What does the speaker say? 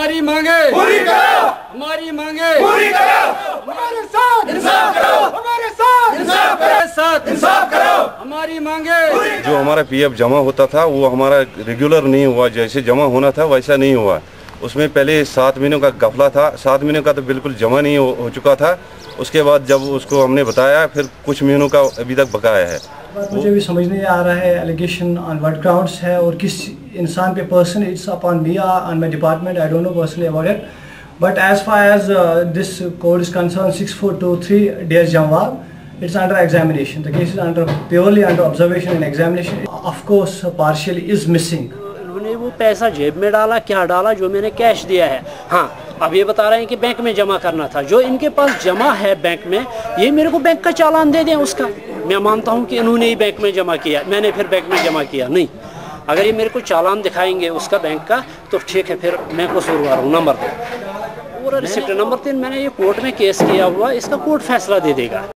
हमारी मांगे पूरी करो, हमारी मांगे पूरी करो, हमारे साथ इंसाफ करो, हमारे साथ इंसाफ करो, साथ इंसाफ करो। हमारी मांगे। जो हमारा पीएफ जमा होता था वो हमारा रेगुलर नहीं हुआ, जैसे जमा होना था वैसा नहीं हुआ। उसमें पहले 7 महीनों का गफला था, 7 महीनों का तो बिल्कुल जमा नहीं हो चुका था। उसके बाद जब उसको हमने बताया फिर कुछ महीनों का अभी तक बकाया है। मुझे भी समझ नहीं आ रहा है एलिगेशन ऑन व्हाट ग्राउंड्स है और किस इंसान पे person, it's upon me on my department, I don't know personally about it, but as far as this code is concern 6423 dear Jamwal, it's under examination. The case is purely under observation and examination. Of course, partially is missing. उन्होंने वो पैसा जेब में डाला, क्या डाला, जो मैंने कैश दिया है। हाँ, अब ये बता रहे हैं कि बैंक में जमा करना था। जो इनके पास जमा है बैंक में, ये मेरे को बैंक का चालान दे दें उसका। मैं मानता हूँ कि इन्होंने ही बैंक में जमा किया, मैंने फिर बैंक में जमा किया नहीं। अगर ये मेरे को चालान दिखाएंगे उसका बैंक का तो ठीक है, फिर मैं कसूरवार हूँ। नंबर 2 और रिसिप्ट नंबर 3, मैंने ये कोर्ट में केस किया हुआ, इसका कोर्ट फैसला दे देगा।